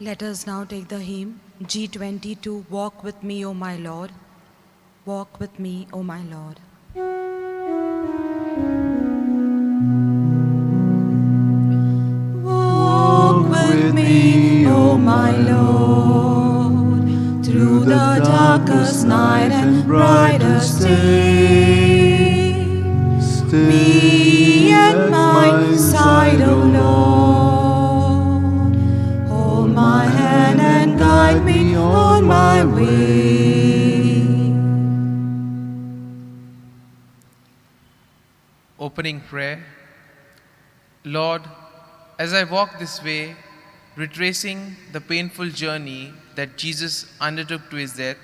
Let us now take the hymn G22, Walk with me, O my Lord. Walk with me, O my Lord. Walk with me, O my Lord, through the darkest night and brightest day. Be at my side, O Lord. Hold my hand and guide me on my way. Opening prayer. Lord, as I walk this way, retracing the painful journey that Jesus undertook to his death,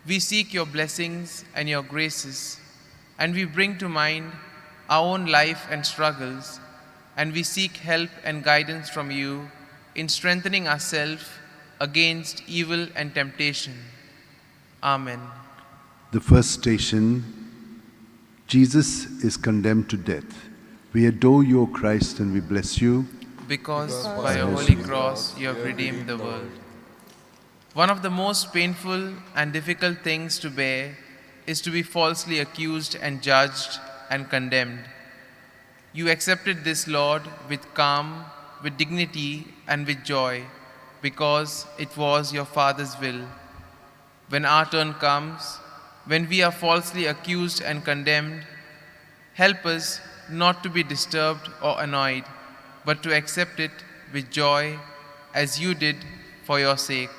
we seek your blessings and your graces, and we bring to mind our own life and struggles, and we seek help and guidance from you in strengthening ourselves against evil and temptation. Amen. The first station, Jesus is condemned to death. We adore you, O Christ, and we bless you. Because by your holy cross you have redeemed the world. One of the most painful and difficult things to bear is to be falsely accused and judged and condemned. You accepted this, Lord, with calm, with dignity, and with joy, because it was your Father's will. When our turn comes, when we are falsely accused and condemned, help us not to be disturbed or annoyed, but to accept it with joy, as you did for your sake.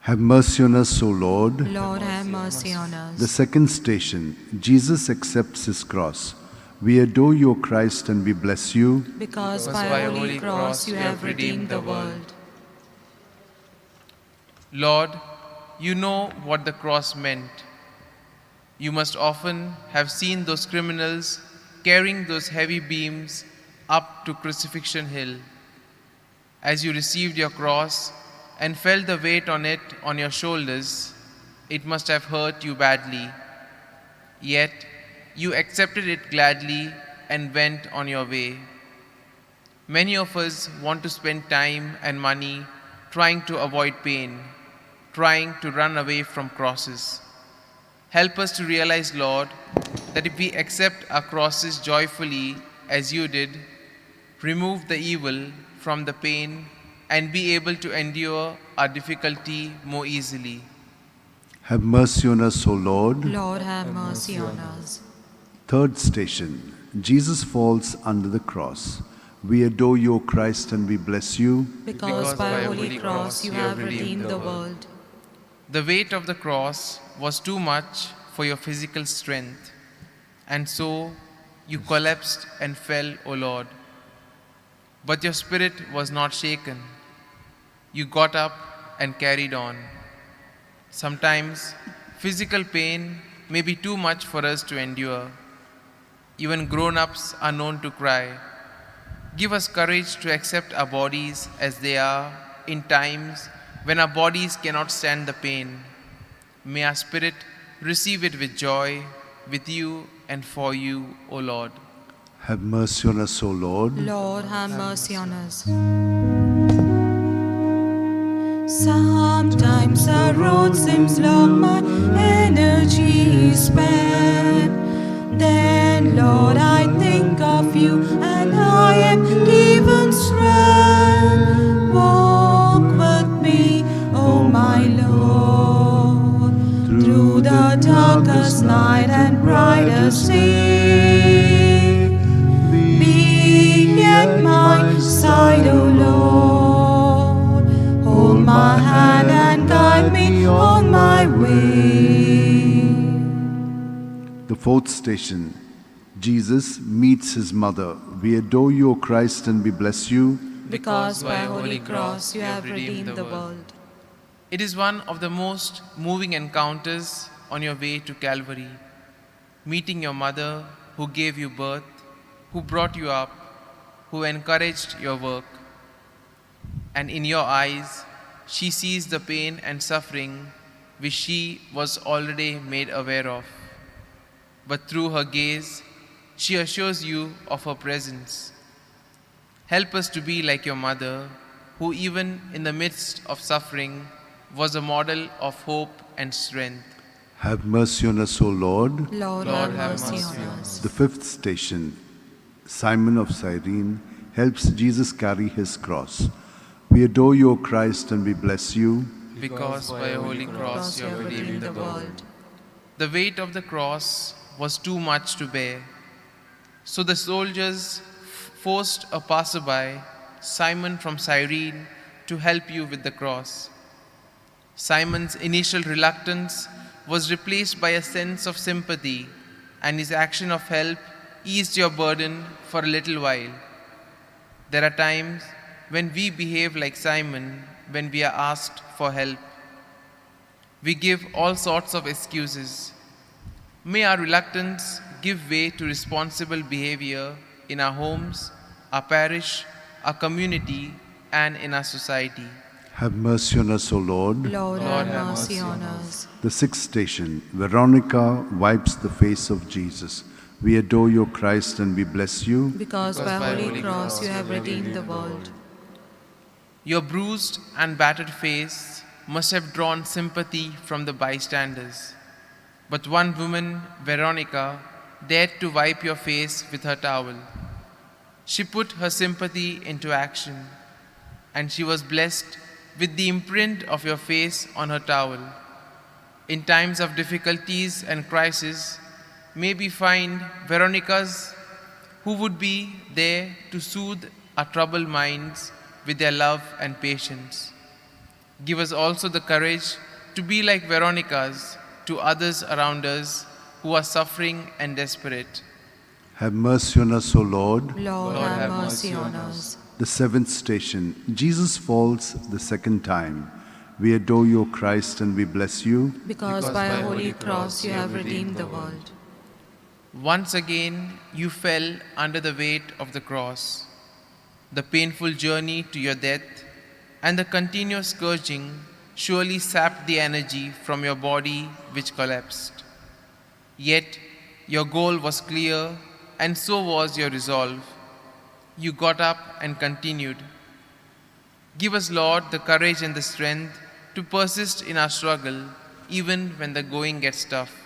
Have mercy on us, O Lord. Lord, have mercy on us. The second station, Jesus accepts his cross. We adore you, O Christ, and we bless you. Because by your holy cross you have redeemed the world. Lord, you know what the cross meant. You must often have seen those criminals carrying those heavy beams up to Crucifixion Hill. As you received your cross and felt the weight on it on your shoulders, it must have hurt you badly. Yet, you accepted it gladly and went on your way. Many of us want to spend time and money trying to avoid pain, trying to run away from crosses. Help us to realize, Lord, that if we accept our crosses joyfully as you did, remove the evil from the pain, and be able to endure our difficulty more easily. Have mercy on us, O Lord. Lord, have mercy on us. Third station, Jesus falls under the cross. We adore you, O Christ, and we bless you. Because by your holy cross you have redeemed the world. The weight of the cross was too much for your physical strength, and so you collapsed and fell, O Lord. But your spirit was not shaken. You got up and carried on. Sometimes physical pain may be too much for us to endure. Even grown-ups are known to cry. Give us courage to accept our bodies as they are in times when our bodies cannot stand the pain. May our spirit receive it with joy, with you and for you, O Lord. Have mercy on us, O Lord. Lord, have mercy on us. Sometimes the road seems long, my energy is spent. Then, Lord, I think of you and I am given strength. Walk with me, O my Lord, through the darkest night and brightest day. Be at my side, O Lord. Hold my hand and guide me on my way. The fourth station, Jesus meets his mother. We adore you, O Christ, and we bless you. Because by your holy cross you have redeemed the world. It is one of the most moving encounters on your way to Calvary. Meeting your mother who gave you birth, who brought you up, who encouraged your work. And in your eyes, she sees the pain and suffering which she was already made aware of. But through her gaze, she assures you of her presence. Help us to be like your mother, who even in the midst of suffering was a model of hope and strength. Have mercy on us, O Lord. Lord, have mercy on us. The fifth station, Simon of Cyrene helps Jesus carry his cross. We adore you, O Christ, and we bless you. Because by a holy cross you have redeemed the world. The weight of the cross was too much to bear. So the soldiers forced a passerby, Simon from Cyrene, to help you with the cross. Simon's initial reluctance was replaced by a sense of sympathy, and his action of help eased your burden for a little while. There are times when we behave like Simon when we are asked for help. We give all sorts of excuses. May our reluctance give way to responsible behavior in our homes, our parish, our community, and in our society. Have mercy on us, O Lord. Lord, have mercy on us. The sixth station, Veronica wipes the face of Jesus. We adore you, Christ, and we bless you. Because by holy cross you have redeemed the world. Your bruised and battered face must have drawn sympathy from the bystanders. But one woman, Veronica, dared to wipe your face with her towel. She put her sympathy into action, and she was blessed with the imprint of your face on her towel. In times of difficulties and crisis, may we find Veronicas who would be there to soothe our troubled minds with their love and patience. Give us also the courage to be like Veronicas to others around us who are suffering and desperate. Have mercy on us, O Lord. Lord, have mercy on us. The seventh station, Jesus falls the second time. We adore you, Christ, and we bless you. Because by a holy cross you have redeemed the world. Once again, you fell under the weight of the cross. The painful journey to your death and the continuous scourging surely sapped the energy from your body, which collapsed. Yet, your goal was clear, and so was your resolve. You got up and continued. Give us, Lord, the courage and the strength to persist in our struggle, even when the going gets tough.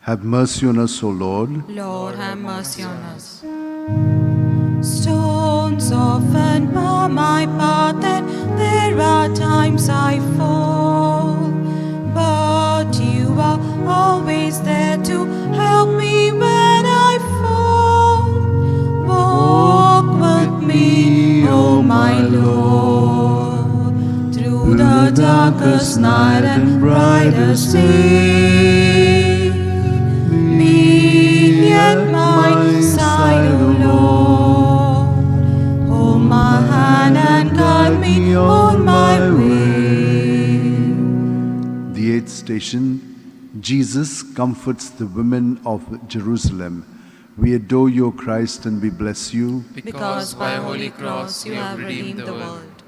Have mercy on us, O Lord. Lord, have mercy on us. Stones often bar my path, and there are times I fall. But you are always there to help me when I fall. Walk with me, O my Lord, through the darkest night and brightest day. Be at my side, O Lord. Hold my hand and guide me on my way. The eighth station, Jesus comforts the women of Jerusalem. We adore you, Christ, and we bless you. Because by a holy cross you have redeemed the world.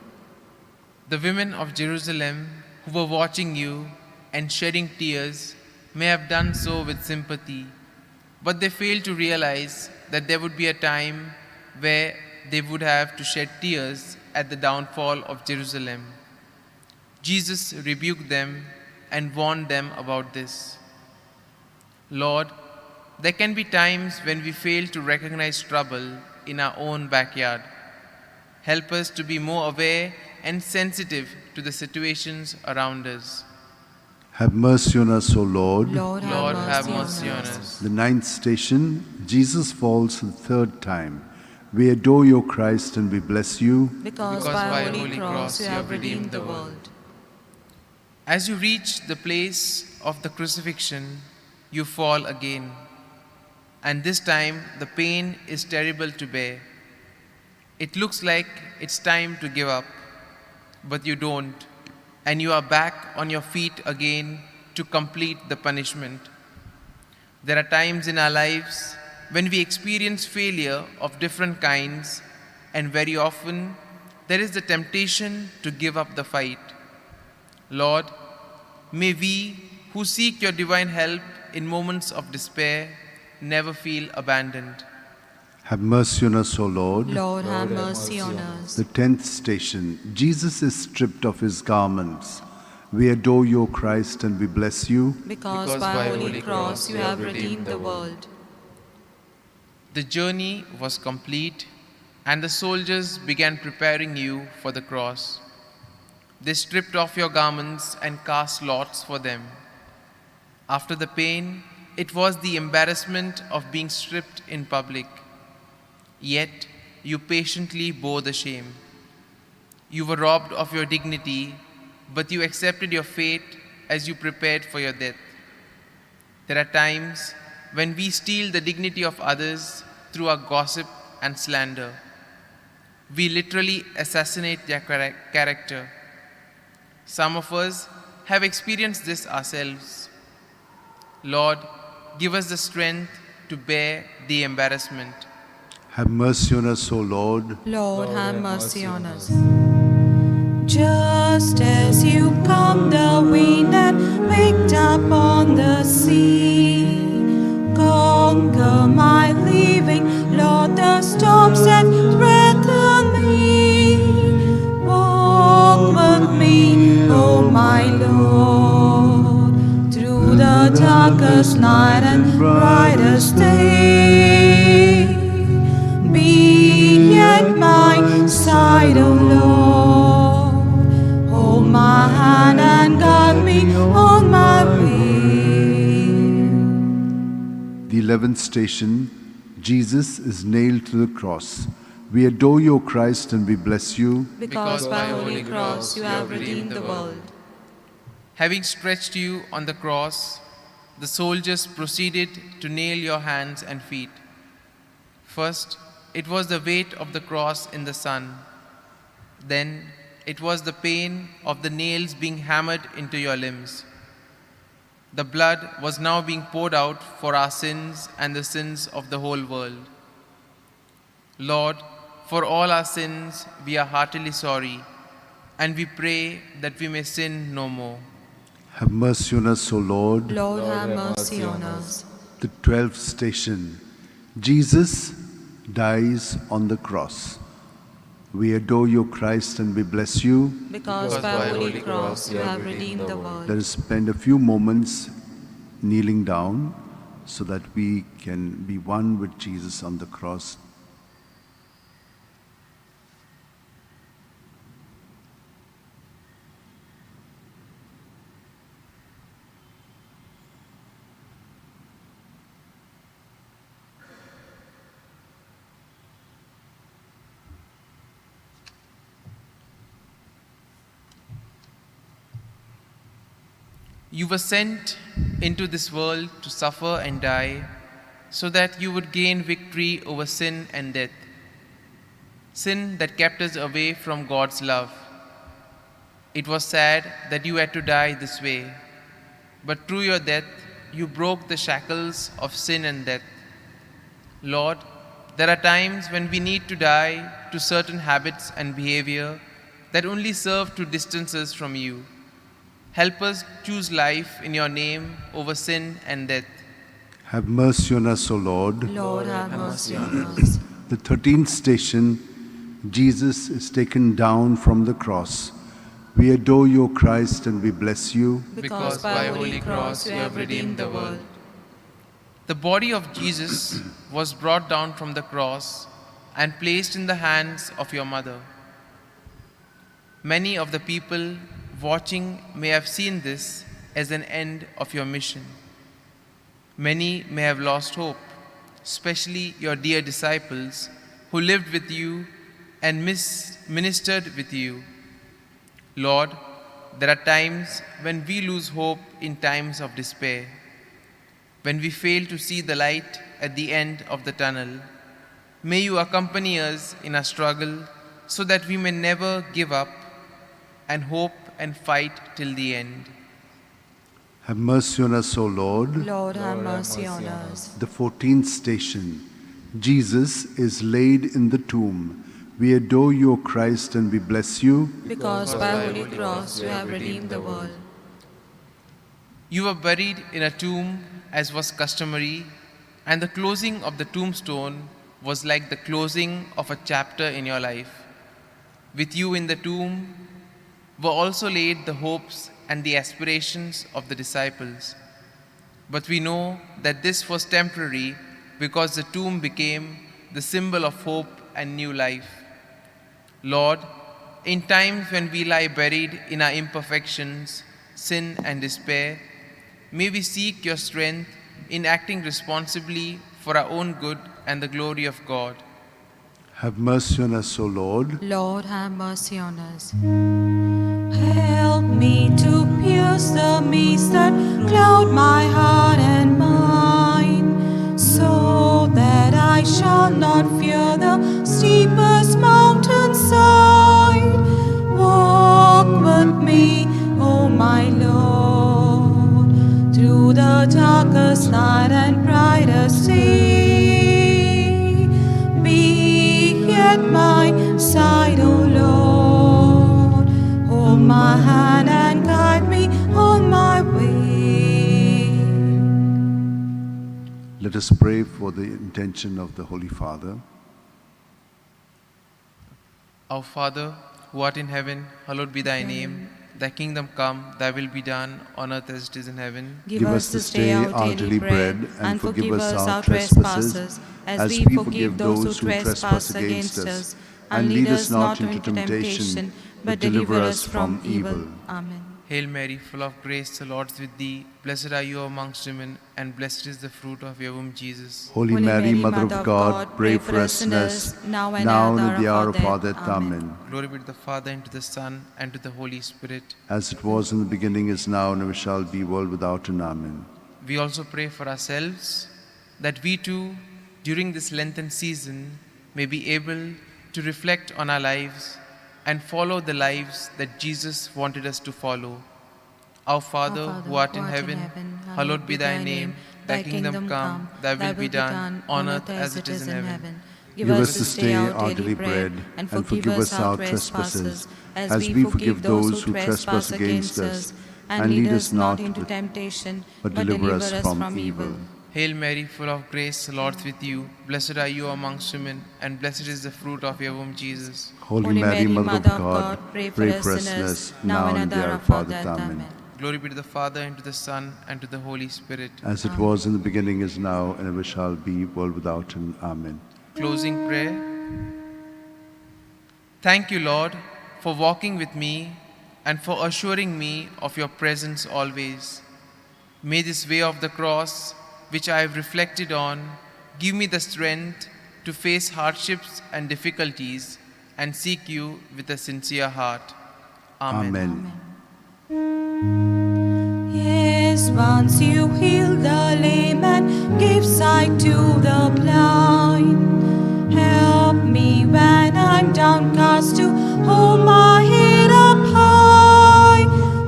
The women of Jerusalem who were watching you and shedding tears may have done so with sympathy, but they failed to realize that there would be a time where they would have to shed tears at the downfall of Jerusalem. Jesus rebuked them and warned them about this. Lord, there can be times when we fail to recognize trouble in our own backyard. Help us to be more aware and sensitive to the situations around us. Have mercy on us, O Lord. Lord, have mercy on us. The ninth station, Jesus falls the third time. We adore you, Christ, and we bless you. Because by a holy cross you have redeemed the world. As you reach the place of the crucifixion, you fall again. And this time, the pain is terrible to bear. It looks like it's time to give up, but you don't, and you are back on your feet again to complete the punishment. There are times in our lives when we experience failure of different kinds, and very often there is the temptation to give up the fight. Lord, may we who seek your divine help in moments of despair never feel abandoned. Have mercy on us, O Lord. Lord, have mercy on us. The 10th station. Jesus is stripped of his garments. We adore you, O Christ, and we bless you. Because by holy cross you have redeemed the world. The journey was complete, and the soldiers began preparing you for the cross. They stripped off your garments and cast lots for them. After the pain, it was the embarrassment of being stripped in public. Yet you patiently bore the shame. You were robbed of your dignity, but you accepted your fate as you prepared for your death. There are times when we steal the dignity of others through our gossip and slander. We literally assassinate their character. Some of us have experienced this ourselves. Lord, give us the strength to bear the embarrassment. Have mercy on us, O Lord. Lord, have mercy on us. Just as you calmed the wind and picked up on the sea, conquer my living, Lord, the storms that threaten me. Walk with me, oh my Lord, through the darkest night and brightest day. Be at my side, O Lord. Hold my hand and guide me on my way. The 11th station. Jesus is nailed to the cross. We adore you, O Christ, and we bless you. Because by holy cross you have redeemed the world. Having stretched you on the cross, the soldiers proceeded to nail your hands and feet. First, it was the weight of the cross in the sun. Then, it was the pain of the nails being hammered into your limbs. The blood was now being poured out for our sins and the sins of the whole world. Lord, for all our sins, we are heartily sorry, and we pray that we may sin no more. Have mercy on us, O Lord. Lord, have mercy on us. The 12th station. Jesus dies on the cross. We adore you, Christ, and we bless you. Because by holy cross you have redeemed the world. Let us spend a few moments kneeling down so that we can be one with Jesus on the cross. You were sent into this world to suffer and die so that you would gain victory over sin and death. Sin that kept us away from God's love. It was sad that you had to die this way, but through your death, you broke the shackles of sin and death. Lord, there are times when we need to die to certain habits and behavior that only serve to distance us from you. Help us choose life in your name over sin and death. Have mercy on us, O Lord. Lord, have mercy on us. The 13th station. Jesus is taken down from the cross. We adore you, O Christ, and we bless you. Because by holy cross you have redeemed the world. The body of Jesus was brought down from the cross and placed in the hands of your mother. Many of the people watching may have seen this as an end of your mission. Many may have lost hope, especially your dear disciples who lived with you and ministered with you. Lord, there are times when we lose hope in times of despair, when we fail to see the light at the end of the tunnel. May you accompany us in our struggle so that we may never give up and hope and fight till the end. Have mercy on us, O Lord. Lord, have mercy on us. The 14th station. Jesus is laid in the tomb. We adore you, O Christ, and we bless you. Because by holy cross you have redeemed the world. You were buried in a tomb as was customary, and the closing of the tombstone was like the closing of a chapter in your life. With you in the tomb were also laid the hopes and the aspirations of the disciples. But we know that this was temporary because the tomb became the symbol of hope and new life. Lord, in times when we lie buried in our imperfections, sin, and despair, may we seek your strength in acting responsibly for our own good and the glory of God. Have mercy on us, O Lord. Lord, have mercy on us. Help me to pierce the mist that cloud my heart and mind, so that I shall not fear the steepest mountainside. Walk with me, O my Lord, through the darkest night and brightest day. Be at my side, O Lord. Hold my hand and guide me on my way. Let us pray for the intention of the Holy Father. Our Father, who art in heaven, hallowed be thy name. Thy kingdom come, thy will be done, on earth as it is in heaven. Give us this day our daily bread, and forgive us our trespasses, as we forgive those who trespass against us. And lead us not into temptation, but deliver us from evil. Amen. Hail Mary, full of grace, the Lord is with thee. Blessed are you amongst women, and blessed is the fruit of your womb, Jesus. Holy Mary, Mother of God, pray for us sinners, now and at the hour of our death. Amen. Glory be to the Father, and to the Son, and to the Holy Spirit. As it was in the beginning, is now, and ever shall be, world without end. Amen. We also pray for ourselves, that we too, during this Lenten season, may be able to reflect on our lives and follow the lives that Jesus wanted us to follow. Our Father, who art in heaven, hallowed be thy name. Thy kingdom come, thy will be done, on earth as it is in heaven. Give us this day our daily bread, and forgive us our trespasses, as we forgive those who trespass against us. And lead us not into temptation, but deliver us from evil. Hail Mary, full of grace, the Lord is with you. Blessed are you amongst women, and blessed is the fruit of your womb, Jesus. Holy Mary, Mother of God, pray for us sinners, now and at the hour of our death. Amen. Glory be to the Father, and to the Son, and to the Holy Spirit. As it was in the beginning, is now, and ever shall be, world without end. Amen. Closing prayer. Thank you, Lord, for walking with me and for assuring me of your presence always. May this way of the cross, which I have reflected on, give me the strength to face hardships and difficulties and seek you with a sincere heart. Amen. Yes, once you healed the lame and gave sight to the blind. Help me when I'm downcast to hold my head up high.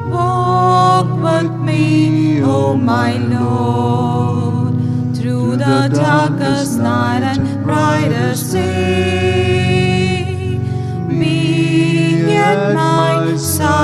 Walk with me, O my Lord, through the darkest night and brightest day. Be at my side,